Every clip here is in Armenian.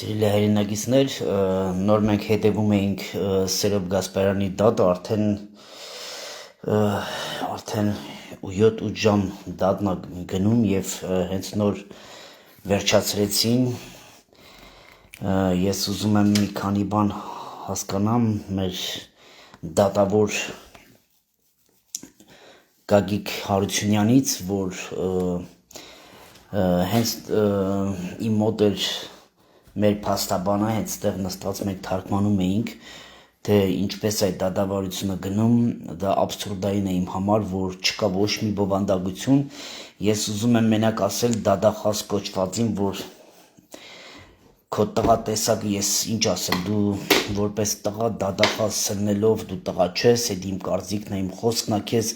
Սիրելի հայրենակիցներ, նոր մենք հետևում էինք Սերոբ Գասպարյանի դատը, արդեն 7-8 ժամ դատն է գնում եւ հենց նոր վերջացրեցին։ Ես ուզում եմ մի քանի բան հասկանամ մեր դատավոր Գագիկ Հարությունյանից, որ հենց իմ մոտ էր մեր փաստաբանը, հենց ստեղ նստած մենք թարգմանում էինք, թե ինչպես այդ դատավարությունը գնում, դա աբսուրդային է իմ համար, որ չկա ոչ մի բովանդակություն։ Ես ուզում եմ մենակ ասել դատախազ կոչվածին, որ քո տղա տեսակը, ես ինչ ասեմ, դու որպես տղա դատախազ սննելով դու տղա չես, այդ իմ կարծիքն է, իմ խոսքն է, քեզ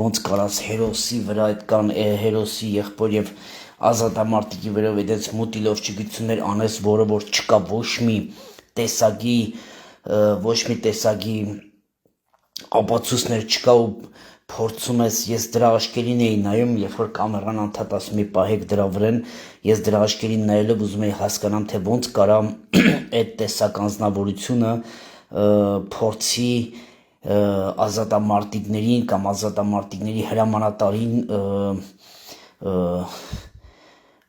ոնց կարաս հերոսի վրա այդ կան հերոսի եղբոր եւ ազատամարտիկի վրա այդպես մուտիլով չգիտություններ անես, որը որ չկա ոչ մի տեսակի ապացույցներ չկա ու փորձում ես, ես դրա աչքերին էի նայում, երբ որ կամերան անդադ ասում էի պահեք դրա վրան, ես դրա աչքերին նայելով ուզում էի հասկանամ, թե ոնց կարա այդ տեսակ անձնավորությունը փորձի ազատամարտիկներին կամ ազատամարտիկների հրամանատարին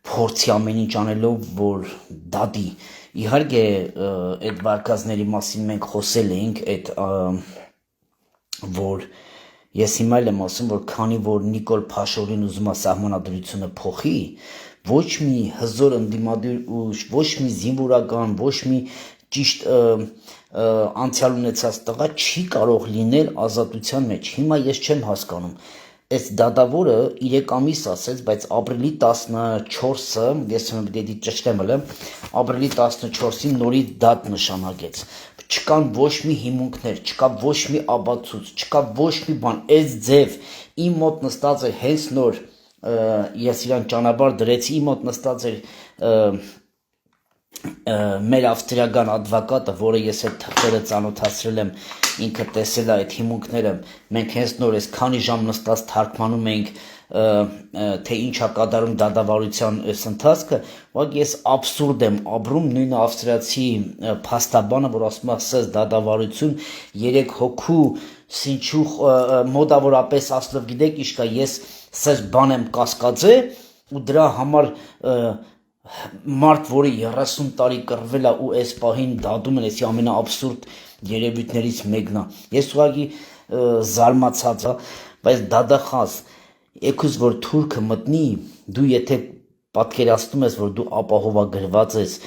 փորձի ամեն ինչ անելով, որ դատի։ Իհարկե այդ վարկածների մասին մենք խոսել էինք, որ ես հիմա էլ եմ ասում, որ քանի որ Նիկոլ Փաշովին ուզում է սահմանադրությունը փոխի, ոչ մի հզոր ընդդիմադիր ուժ, ոչ մի զինվորական, ոչ մի ճիշտ անցյալ ունեցած տղա չի կարող լինել ազատության մեջ։ Հիմա ես չեմ հասկանում։ Այս դատավորը 3 ամիս ասեց, բայց ապրիլի 14-ը, ես պետք է ճշտեմ հələ, ապրիլի 14-ին նորից դատ նշանակեց։ Չկան ոչ մի հիմունքներ, չկա ոչ մի ապացույց, չկա ոչ մի բան։ Այս ձև իմ մոտ նստած է հենց նոր, ես իրան ճանապարհ դրեցի, իմ մոտ նստած էր մեր ավստրիական ադվոկատը, որը ես այդ թղթերը ծանոթացրել եմ, ինքը տեսել է այդ հիմունքները, մենք հենց նոր այս քանի ժամ նստած թարգմանում էինք, թե ինչ է կատարում դատավարության այս ընթացքը, ուղղակի ես աբսուրդ եմ ապրում, նույն ավստրիացի փաստաբանը, որ ասում է սես դատավարություն 3 հոգու սինչու մոտավորապես ասելով գիտեք ինչ կա, ես սես բան եմ կասկածե ու դրա համար մարդ, որը 30 տարի կռվել է ու այս պահին դատում են, էսի ամենաաբսուրդ երևույթներից մեկն է։ Ես ուղղակի զարմացած եմ, բայց դատախազ եկուս որ թուրքը մտնի, դու եթե պատկերացնում ես, որ դու ապահովագրված ես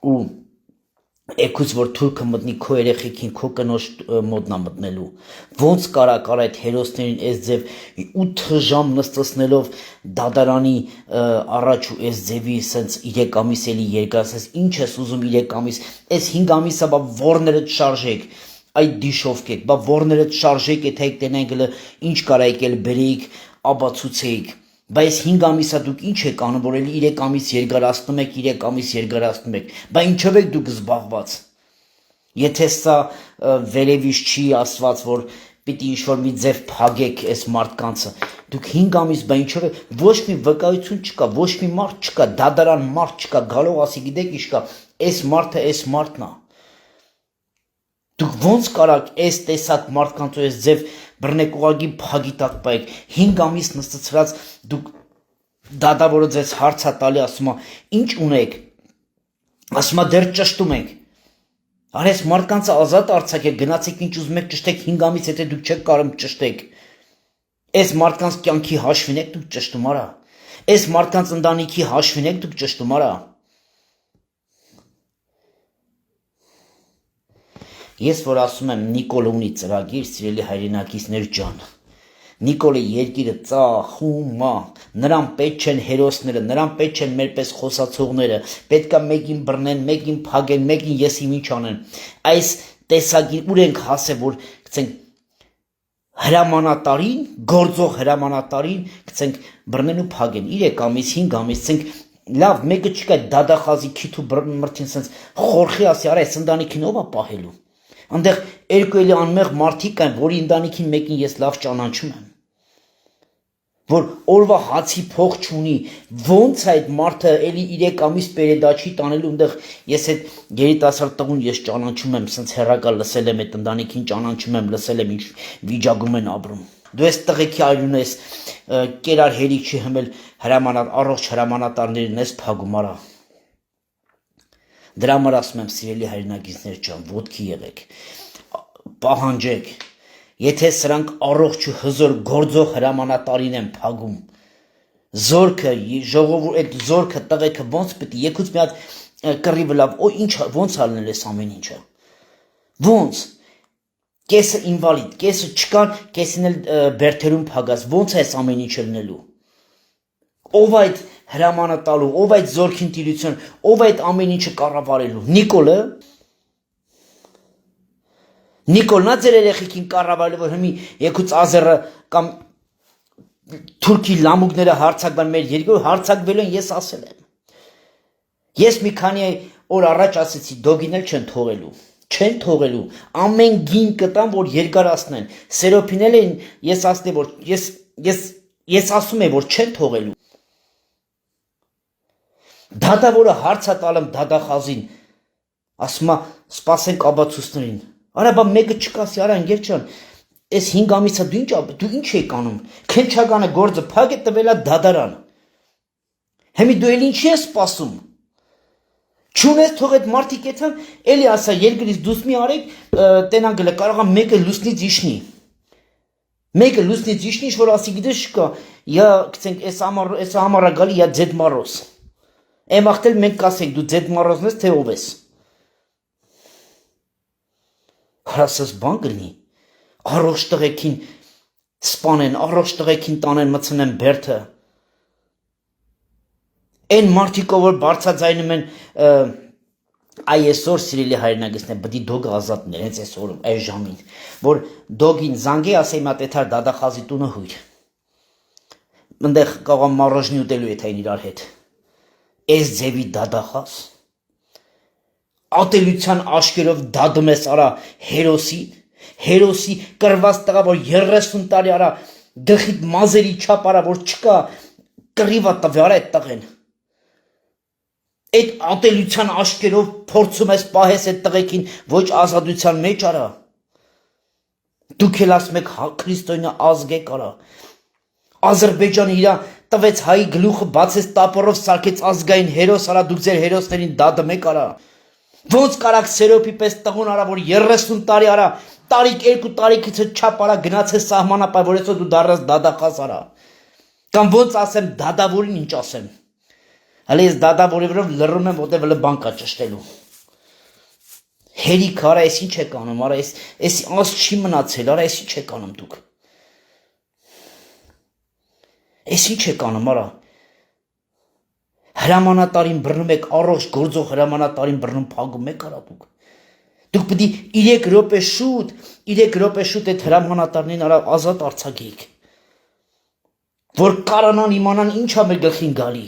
ու եկուս որ թուրքը մտնի քո երեխեքին, քո կնոջ մոտնա մտնելու, ոնց կարա այդ հերոսներին այս ձև 8 ժամ նստեցնելով դատարանի առաջ ու այս ձևի սենց 3 ամիս էլի երկարացես, ինչ ես ուզում 3 ամիս, այս 5 ամիսը բա ворներդ շարժեք, այդ դիշովկեք, բա ворներդ շարժեք, եթե եք տենայք ինչ կարա եկել բերեիք, ապացուցեիք, բայց 5 ամիսա դուք ինչ եք անում, որ էլի 3 ամիս երկարացնում եք, 3 ամիս երկարացնում եք, բա ինչով եք դուք զբաղված, եթե սա վերևից չի ասված, որ պիտի ինչ-որ մի ձև փագեք այս մարդկանցը, դուք 5 ամիս, բա ինչով եք, ոչ մի վկայություն չկա, ոչ մի մարդ չկա, դատարան մարդ չկա, գալով ասի գիտեք ինչ կա, այս մարդն է, դուք ոնց կարաք այս տեսակ մարդկանց ու այս ձև բռնեք ուղղակի փագի տակ պայեք 5 ամիս նստեցրած դուք դատավորը ձեզ հարցա տալի ասում է ինչ ունեք ասում է դեռ ճշտում ենք արես մարդկանց ազատ արձակեք գնացեք ինչ ուզում եք ճշտեք 5 ամիս եթե դուք չեք կարող ճշտեք այս մարդկանց կյանքի հաշվին եք դուք ճշտում արա այս մարդկանց ընտանիքի հաշվին եք դուք ճշտում արա Ես որ ասում եմ Նիկոլը ունի ծրագիր, սիրելի հայրենակիցներ ջան, Նիկոլը երկիրը ծախում է, նրան պետք չեն հերոսները, նրան պետք չեն մերպես խոսացողները, պետքա մեկին բռնեն, մեկին փագեն, մեկին ես իմ ինչ անեն, այս տեսագիր ուր ենք հասել, որ գցենք հրամանատարին, գործող հրամանատարին գցենք բռնեն ու փագեն, 3 ամիս, 5 ամիս, ցենք լավ, մեկը չկա դադախազի քիթու մրթին սենց խորխի ասի, արա այս ընտանիքին ով է պահելու Անդեղ երկու էլի անմեղ մարդիկ կան, որի ընտանիքին մեկին ես լավ ճանաչում եմ։ որ օրվա հացի փող չունի, ոնց է այդ մարդը էլի 3 ամիս պերեդաչի տանելու այնտեղ ես այդ երիտասարդ տղուն ես ճանաչում եմ, սենց հերակա լսել եմ այդ ընտանիքին ճանաչում եմ, լսել եմ ինչ վիճակում են ապրում։ Դու ես տղեկի այրուն ես կերար հերիք չի հմել առողջ հրամանատարներին ես փագում արա։ Դրա համար ասում եմ սիրելի հայրենակիցներ ջան, ոտքի եղեք, պահանջեք, եթե սրանք առողջ ու հզոր գործող հրամանատարին են փագում, զորքը, ժողովուրդ այդ զորքը տղեկը ոնց պետք է եկուց մի հատ կռիվը լավ, օ ինչ ոնց ալնել էս ամեն ինչը։ Ոնց կեսը ինվալիդ, կեսը չկան, կեսին էլ բերթերում փագած, ոնց է այս ամեն ինչը լինելու։ Ով այդ հրամանատարու, ով այդ զորքին տիրություն, ով այդ ամեն ինչը կառավարելու։ Նիկոլը Նիկոլնա ձեր երեխեքին կառավարելու, որ հիմի եկուց Ազերը կամ թուրքի լամուկները հարցակվան մեր երկրում, հարցակվելու են ես ասել եմ։ Ես մի քանի օր առաջ ասեցի, դոգին էլ չեն թողելու, չեն թողելու, ամեն գին կտան, որ երկարացնեն։ Սերոփին էլ են, ես ասել որ ես ասում եմ, որ չեն թողելու։ Դադավորը հարց է տալում դադախազին, ասում է, սպասենք աբացուսներին։ Արա բա մեկը չկասի, արա ընկեր ջան, այս 5 ամիսա դու ինչ եք անում։ Քնչականը գործը փակ է տվելա դադարան։ Հիմի դու էլ ինչի ես սպասում։ Չունես թող այդ մարդիկ եթան, էլի ասա երկրից դուս մի արեք, տենան գլը կարողա մեկը լուսնից իջնի։ Մեկը լուսնից իջնի, որ ասի գիտես չկա, я, գցենք, այս համարա գալի, я Ձեդ Մորոզ։ Եմ ախտել մենք կասենք, դու Ձեդ Մորոզն ես, թե ով ես։ Հարասս բան կլինի, առողջ տղեկին սպանեն, առողջ տղեկին տանեն, մցնեն բերթը։ Այն մարդիկով, որ բարձրաձայնում են այսօր սիրելի հայրենակիցներ, պետք է դոգը ազատներ, հենց այսօր այս ժամին, որ դոգին զանգի ասեի մա տեթար դադախազի տունը հույր։ Այնտեղ կարող մարոժնի ուտելու է թային իրար հետ։ Այս ձևի դադախազ ատելության աշկերով դադում ես արա հերոսի կրված տղա, որ 30 տարի արա գլխիդ մազերի չափ արա, որ չկա կռիվա տվի արա այդ տղեն։ Այդ ատելության աշկերով փորձում ես պահես այդ տղեկին ոչ ազատության մեջ արա։ Դուք էլ ասում եք քրիստոնյա ազգ եք արա։ Ադրբեջանը իրա տվեց հայի գլուխը բացեց տապորով սարքեց ազգային հերոս արա, դուք ձեր հերոսներին դադում եք արա։ Ոնց կարաք Սերոփի պես տղուն արա, որ 30 տարի արա, տարիք 2 տարիքից չափ արա գնացել սահմանապայ, որ այսօր դու դառնաս դադախազ արա։ Կամ ոնց ասեմ դադավորին ինչ ասեմ։ Հələ ես դադավորի վրով լռում եմ, որտեղ վլը բան կա ճշտելու։ Հերիք արա, այս ինչ եք անում, արա, այս անց չի մնացել, արա, այս ինչ եք անում դուք։ Այս ինչ եք անում, արա։ Հրամանատարին բռնում եք, առողջ գործող հրամանատարին բռնում փագում եք արա դուք։ Դուք պետք է 3 րոպե շուտ այդ հրամանատարներին արա ազատ արձակեք։ Որ կարանան իմանան ինչա մեր գլխին գալի։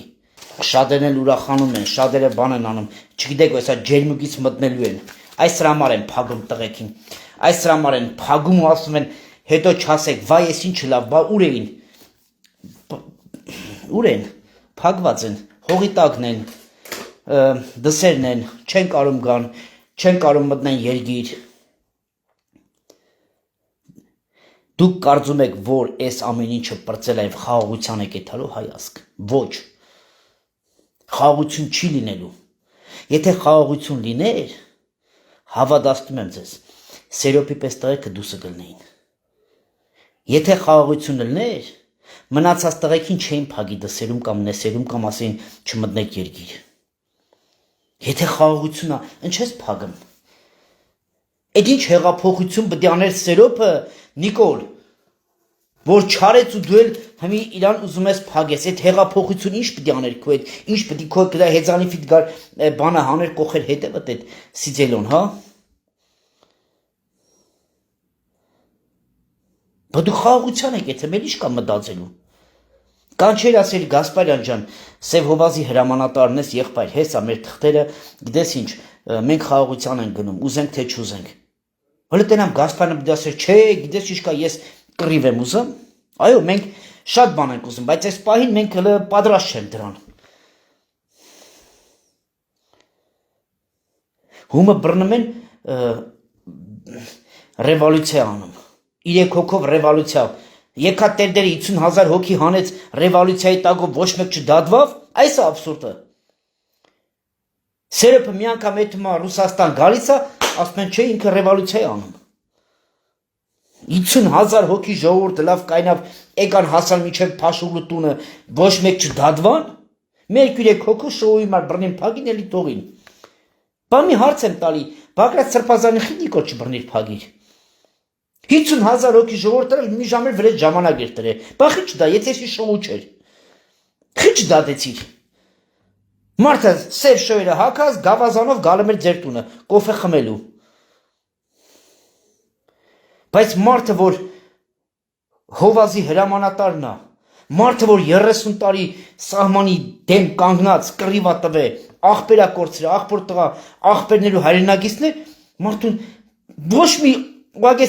Շատերն էլ ուրախանում են, շատերը բան են անում, չգիտեք, հեսա ջերմուկից մտնելու են։ Այս համար են փագում տղեկին։ Այս համար են փագում ու ասում են, հետո չասեք, վայ, ես ինչ լավ, բա ուր էին։ Ուր են, փագված են, հողի տակն են, դսերն են, չեն կարում գան, չեն կարում մտնեն երգիր։ Դուք կարծում եք, որ այս ամեն ինչը պրծել է եւ խաղաղության է կետալու հայազգ։ Ոչ։ Խաղաղություն չի լինելու։ Եթե խաղաղություն լիներ, հավատացնում եմ ձեզ, Սերոփի պես տղեկը դուսը կլնեին։ Եթե խաղաղություն լիներ, մնացած տղեկին չէին փագի դսերում կամ նեսերում կամ ասեին չմտնեք երգիր։ Եթե խաղաղությունն է, ինչ ես փագում։ Այդ ինչ հեղափոխություն պետք է աներ Սերոփը, Նիկոլ, որ չարեց ու դու էլ հիմի իրան ուզում ես փագես, այդ հեղափոխություն ինչ պետք է աներ քո հետ, ինչ պետք է քո դրա հեծանիֆիտ գար բանը հաներ կողեր հետևը այդ Սիձելոն, հա։ Բայց դու խաղաղության եք, եթե մեր ինչ կա մտածելու։ Կանչեր ասել Գասպարյան ջան, Սև Հովազի հրամանատարն ես եղբայր, հեսա մեր թղթերը, գիտես ինչ, մենք խաղաղության ենք գնում, ուզենք թե չուզենք։ Հələ տենամ Գասպարյանը պետք է ասեր, չէ, գիտես ինչ կա, ես կռիվ եմ ուզում։ Այո, մենք Շատ բան ենք ուզում, բայց այս պահին մենք հələ պատրաստ չենք դրան։ Հումը բռնում են ռևոլյուցիա անում։ 3 հոգով ռևոլյուցիա։ Եկա տերդերը 50,000 հոգի հանեց ռևոլյուցիայի տակով ոչ մեկ չդատվավ, այս է աբսուրդը։ Սերբը մի անգամ հետո Ռուսաստան գալիս է, ասում են չէ ինքը ռևոլյուցիա է անում։ 50,000 հոգի ժողովուրդը լավ կայնավ եկան հասան միջև Փաշուլու տունը, ոչ մեկ չդատվան։ Մեր 3 հոգու շոուի մար բռնին փագին էլի տողին։ Բա մի հարց եմ տալի, Բագրատ Սրբազյանի խինիկո չբռնիր փագիր։ 50,000 հոգի ժողովուրդը մի ժամ էլ վրեջ ժամանակ էր տրե։ Բա խիչ դա, եթե էսի շոու չէր։ Խիչ դատեցիր։ Մարդը սև շոյերը հակած գավազանով գալում էր ձեր տունը, կոֆե խմելու։ Բայց մարդը, որ հովազի հրամանատարն է, մարդը, որ 30 տարի սահմանի դեմ կանգնած կռիվա տվե, աղբերա կորցրե, աղբոր տղա, աղբերներու հայրենակիցներ, մարդուն ոչ մի ուղղակի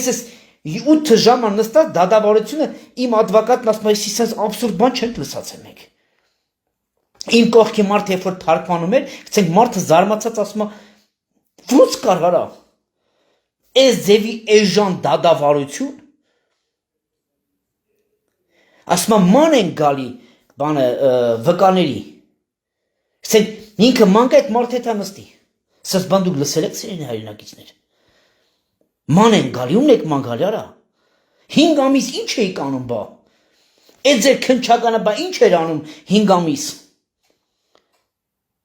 8 ժամ նստած դադարությունը իմ ադվոկատն ասում է, այսպես աբսուրդ բան չենք լսացել մենք։ Իմ կողքի մարդը երբ որ թարգմանում էր, գցենք մարդը զարմացած ասում է, ո՞նց կարողարա։ Այս ձևի էժան դադարություն ասում է ման են գալի բանը վկաների։ Գցենք ինքը մանկա այդ մարդը հետա նստի։ Սս բան դուք լսել եք սիրելի հայրենակիցներ։ Ման են գալի, ումն եք ման գալի, արա։ 5 ամիս ինչ էիք անում բա։ Այդ ձեր քնչականը բա ինչ էր անում 5 ամիս։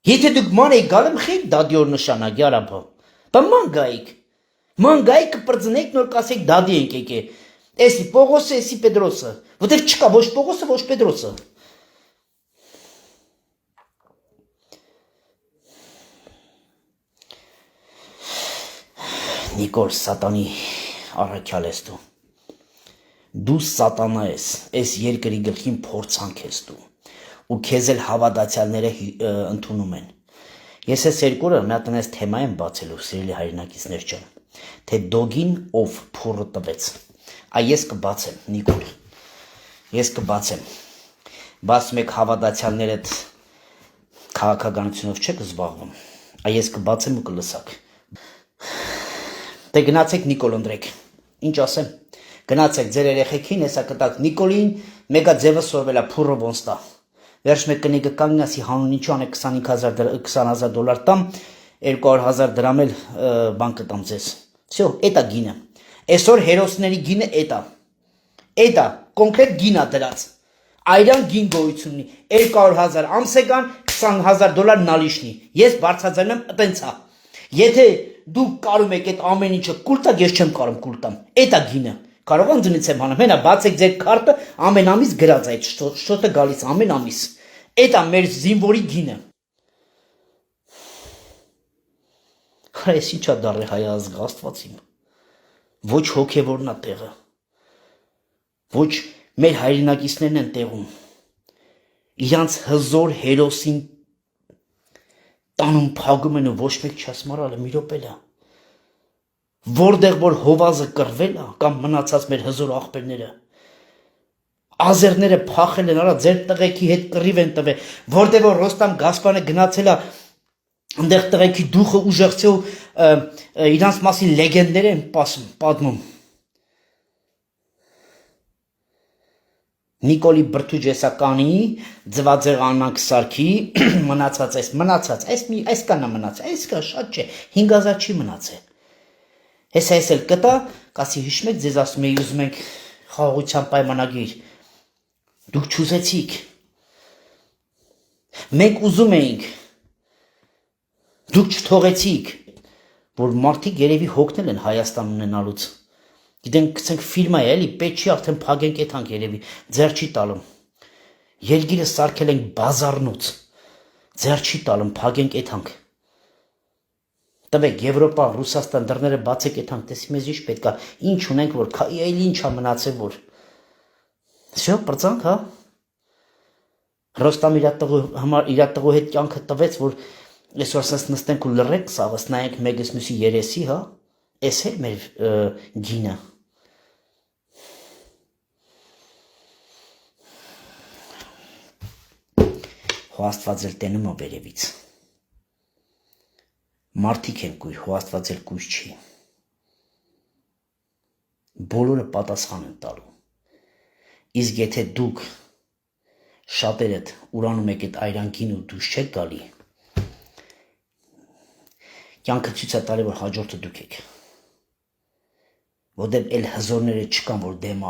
Եթե դուք ման եք գալում, խիք դադիոր նշանակի, արա բա։ Բա ման գայիք։ Ման գայիք կպրծնեիք նոր կասեք դադի ենք եկե։ Էսի Պողոսը, էսի Պետրոսը։ Որտեղ չկա ոչ Պողոսը, ոչ Պետրոսը։ Նիկոլ սատանի առաքյալ ես դու։ Դու սատանա ես, այս երկրի գլխին փորձանք ես դու։ Ու քեզ էլ հավատացյալները ընդունում են։ Ես այս երկու օրը մի հատ այս թեմա եմ բացելու, սիրելի հայրենակիցներ ջան, թե դոգին ով փորը տվեց։ Այ ես կբացեմ, Նիկոլ։ Ես կբացեմ։ Բացում եք հավատացյալները քաղաքականությունով չեք զբաղվում։ Այ ես կբացեմ ու կլսակ։ Դե գնացեք Նիկոլ ընտրեք։ Ինչ ասեմ։ Գնացեք ձեր երեխեքին, հեսա կտակ Նիկոլին, մեգա ձևը սորվելա փուրը ոնց տա։ Վերջ մեկ կնիկը կանգնասի հանուն ինչու անեք 20,000 դոլար տամ, 200,000 դրամ էլ բան կտամ ձեզ։ Всё, էտա գինը։ Այսօր հերոսների գինը էտա։ Էտա, կոնկրետ գինա դրած։ Այրան գին գոյություն ունի։ 200,000 ամսեկան, 20,000 դոլար նալիշնի։ Ես բարձրաձայնում եմ տենցա։ Եթե դուք կարում եք այդ ամեն ինչը կուլ տակ, ես չեմ կարում կուլ տամ։ Էտա գինը։ Կարող եմ դնից եմ հանում, հենա բացեք ձեր քարտը, ամեն ամիս գրած այդ շոտը գալիս ամեն ամիս։ Էտա մեր զինվորի գինը։ Այս ինչա դարի հայ ազգ Աստված իմ։ Ոչ հոգևորն է տեղը։ Ոչ մեր հայրենակիցներն են տեղում։ Իրանց հզոր հերոսին տանում փագում են ու ոչ մեկ չասմարալը մի րոպելա։ Որտեղ որ հովազը կռվել է կամ մնացած մեր հզոր աղբերները ազերները փախել են, արա ձեր տղեկի հետ կռիվ են տվել, որտեղ որ Ռոստամ Գասպարյանը գնացել է այնտեղ տղեկի դուխը ուժեղցե ու իրանց մասին լեգենդներ են պատմում։ Նիկոլի բրթուջեսականի ձվածեղ անանք սարքի մնացած այս կանա մնացել, այս կա շատ չէ, 5,000 չի մնացել։ Հեսա ես էլ կտա, կասի հիշում եք ձեզ ասում էի ուզում ենք խաղաղության պայմանագիր, դուք չուզեցիք, մենք ուզում էինք, դուք չթողեցիք, որ մարդիկ երևի հոգնել են Հայաստան ունենալուց, գիտենք կցենք ֆիրմա է էլի, պետ չի արդեն փագենք եթանք երևի, ձեր չի տալում, երգիրը սարքել ենք բազարնուց, ձեր չի տալում, փագենք եթանք, տվեք Եվրոպա, Ռուսաստան դռները բացեք եթանք, տեսի մեզ ինչ պետք է, ինչ ունենք, որ այլ ինչ է մնացել, որ Всё, պրծանք, հա, Ռոստամ իր տղու հետ կյանքը տվեց, որ այսօր սենց նստենք ու լռենք սաղս, նայենք մեկս մյուսի երեսի, հա, էս է մեր գինը։ հո Աստված էլ տենում է վերևից։ Մարդիկ են կույր, հո Աստված էլ կույր չի։ Բոլորը պատասխան են տալու։ Իսկ եթե դուք շատերդ ուրանում եք այդ այրանքին ու դուրս չեք գալի, կյանքը ցույց է տալի, որ հաջորդը դուք եք։ Որտեղ էլ հզորները չկան, որ դեմը